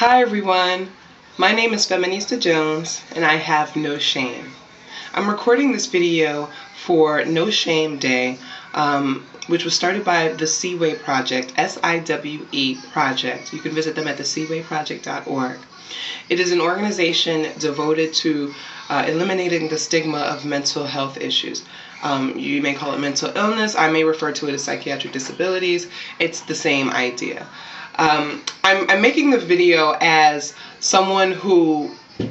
Hi everyone, my name is Feminista Jones and I have no shame. I'm recording this video for No Shame Day, which was started by the Siwe Project, S-I-W-E Project. You can visit them at thesiweproject.org. It is an organization devoted to eliminating the stigma of mental health issues. You may call it mental illness, I may refer to it as psychiatric disabilities. It's the same idea. I'm making the video as someone who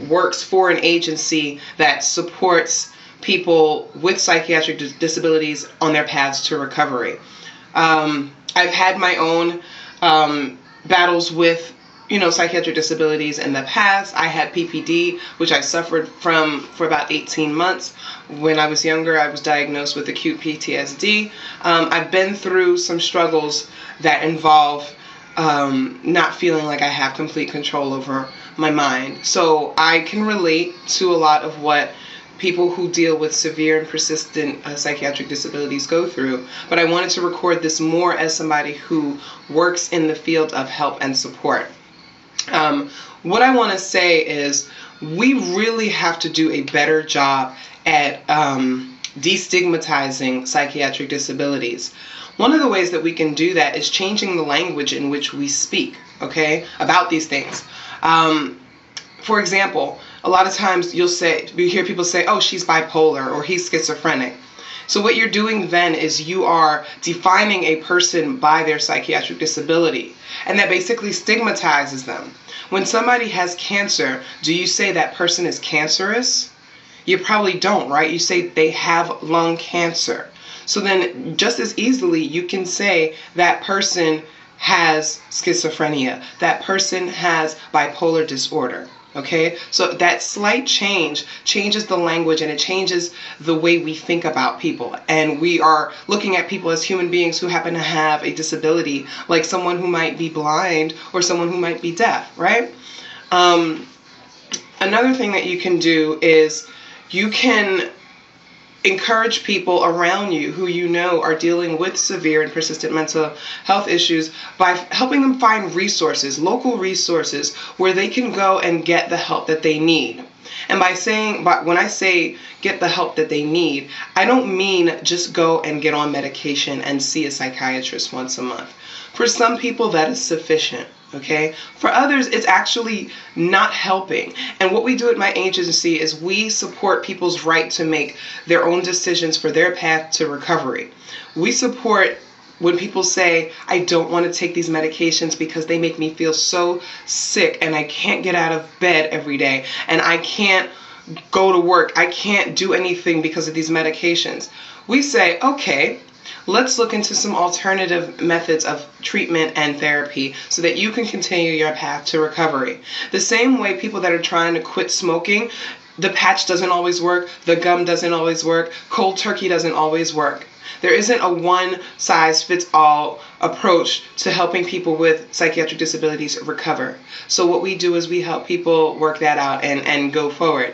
works for an agency that supports people with psychiatric disabilities on their paths to recovery. I've had my own battles with psychiatric disabilities in the past. I had PPD, which I suffered from for about 18 months. When I was younger, I was diagnosed with acute PTSD. I've been through some struggles that involve not feeling like I have complete control over my mind. So I can relate to a lot of what people who deal with severe and persistent psychiatric disabilities go through. But I wanted to record this more as somebody who works in the field of help and support. What I want to say is we really have to do a better job at destigmatizing psychiatric disabilities. One of the ways that we can do that is changing the language in which we speak, about these things. For example, a lot of times you hear people say, oh, she's bipolar or he's schizophrenic. So what you're doing then is you are defining a person by their psychiatric disability, and that basically stigmatizes them. When somebody has cancer, do you say that person is cancerous? You probably don't, right? You say they have lung cancer. So then just as easily you can say that person has schizophrenia, that person has bipolar disorder. So that slight change changes the language and it changes the way we think about people. And we are looking at people as human beings who happen to have a disability, like someone who might be blind or someone who might be deaf, right? Another thing that you can do is you can encourage people around you who you know are dealing with severe and persistent mental health issues by helping them find resources, local resources, where they can go and get the help that they need. And when I say get the help that they need, I don't mean just go and get on medication and see a psychiatrist once a month. For some people, that is sufficient. For others, it's actually not helping. And what we do at my agency is we support people's right to make their own decisions for their path to recovery. We support when people say, I don't want to take these medications because they make me feel so sick and I can't get out of bed every day and I can't go to work. I can't do anything because of these medications. We say, okay, let's look into some alternative methods of treatment and therapy so that you can continue your path to recovery. The same way people that are trying to quit smoking, the patch doesn't always work, the gum doesn't always work, cold turkey doesn't always work. There isn't a one-size-fits-all approach to helping people with psychiatric disabilities recover. So what we do is we help people work that out and go forward.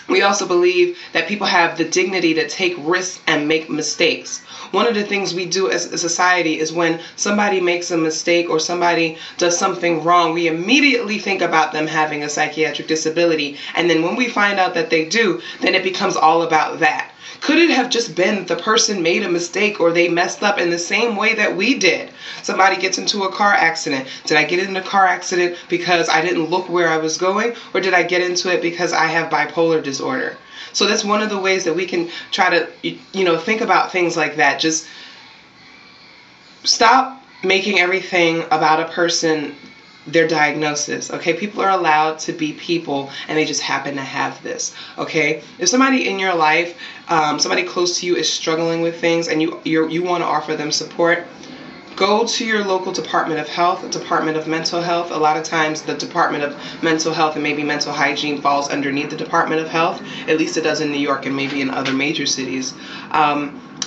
We also believe that people have the dignity to take risks and make mistakes. One of the things we do as a society is when somebody makes a mistake or somebody does something wrong, we immediately think about them having a psychiatric disability. And then when we find out that they do, then it becomes all about that. Could it have just been the person made a mistake or they messed up in the same way that we did? Somebody gets into a car accident. Did I get in a car accident because I didn't look where I was going? Or did I get into it because I have bipolar disorder? So that's one of the ways that we can try to, think about things like that. Just stop making everything about a person their diagnosis. People are allowed to be people and they just happen to have this. If somebody in your life, somebody close to you is struggling with things and you want to offer them support, go to your local Department of Health, Department of Mental Health. A lot of times the Department of Mental Health and maybe mental hygiene falls underneath the Department of Health. At least it does in New York and maybe in other major cities.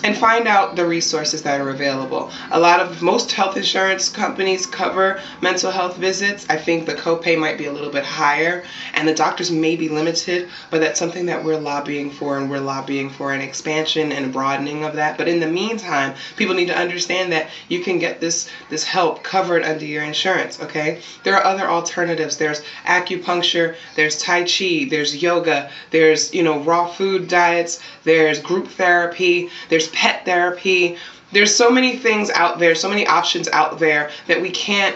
and find out the resources that are available. Most health insurance companies cover mental health visits. I think the copay might be a little bit higher and the doctors may be limited, but that's something that we're lobbying for, and we're lobbying for an expansion and a broadening of that. But in the meantime, people need to understand that you can get this help covered under your insurance, okay? There are other alternatives. There's acupuncture, there's tai chi, there's yoga, there's, raw food diets, there's group therapy, there's pet therapy. There's so many things out there, so many options out there that we can't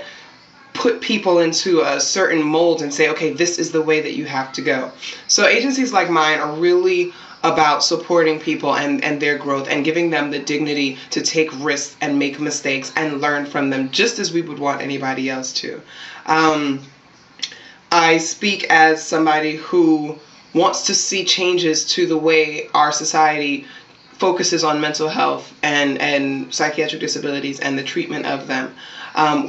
put people into a certain mold and say, okay, this is the way that you have to go. So agencies like mine are really about supporting people and their growth and giving them the dignity to take risks and make mistakes and learn from them, just as we would want anybody else to. I speak as somebody who wants to see changes to the way our society focuses on mental health and psychiatric disabilities and the treatment of them.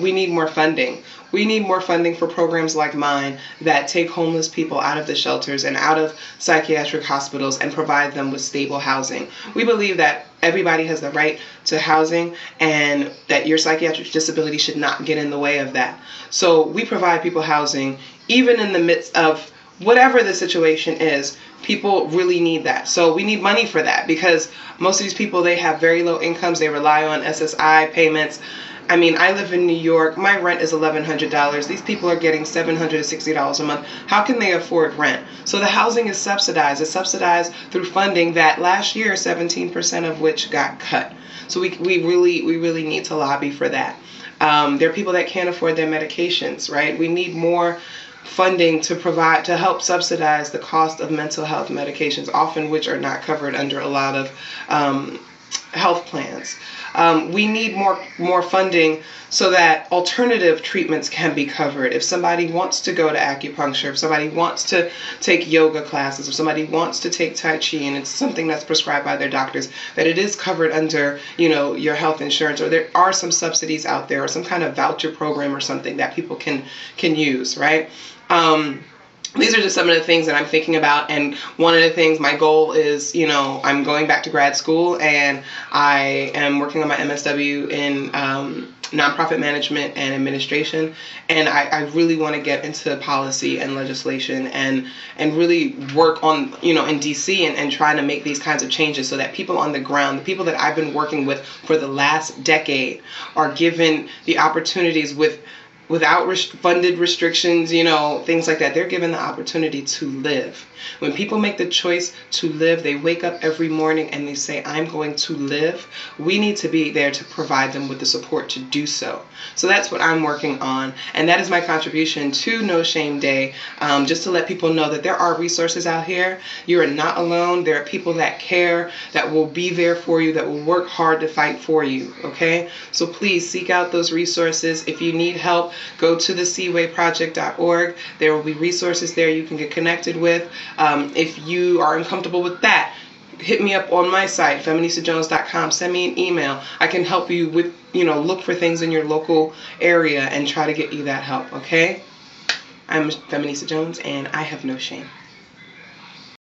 We need more funding. We need more funding for programs like mine that take homeless people out of the shelters and out of psychiatric hospitals and provide them with stable housing. We believe that everybody has the right to housing and that your psychiatric disability should not get in the way of that. So we provide people housing even in the midst of whatever the situation is. People really need that. So we need money for that because most of these people, they have very low incomes. They rely on SSI payments. I mean, I live in New York. My rent is $1,100. These people are getting $760 a month. How can they afford rent? So the housing is subsidized. It's subsidized through funding that last year, 17% of which got cut. So we really need to lobby for that. There are people that can't afford their medications, right? We need more funding to help subsidize the cost of mental health medications, often which are not covered under a lot of health plans. We need more funding so that alternative treatments can be covered. If somebody wants to go to acupuncture, if somebody wants to take yoga classes, if somebody wants to take tai chi and it's something that's prescribed by their doctors, that it is covered under, your health insurance, or there are some subsidies out there or some kind of voucher program or something that people can use, right? These are just some of the things that I'm thinking about, and one of the things, my goal is, I'm going back to grad school, and I am working on my MSW in nonprofit management and administration, and I really want to get into policy and legislation and really work on, in DC and trying to make these kinds of changes so that people on the ground, the people that I've been working with for the last decade, are given the opportunities without funded restrictions, things like that. They're given the opportunity to live. When people make the choice to live, they wake up every morning and they say, I'm going to live. We need to be there to provide them with the support to do so. So that's what I'm working on. And that is my contribution to No Shame Day, just to let people know that there are resources out here. You are not alone. There are people that care, that will be there for you, that will work hard to fight for you, okay? So please seek out those resources. If you need help, go to the siweproject.org. There will be resources there you can get connected with. If you are uncomfortable with that, hit me up on my site, feministajones.com. Send me an email. I can help you with, look for things in your local area and try to get you that help, okay? I'm Feminista Jones, and I have no shame.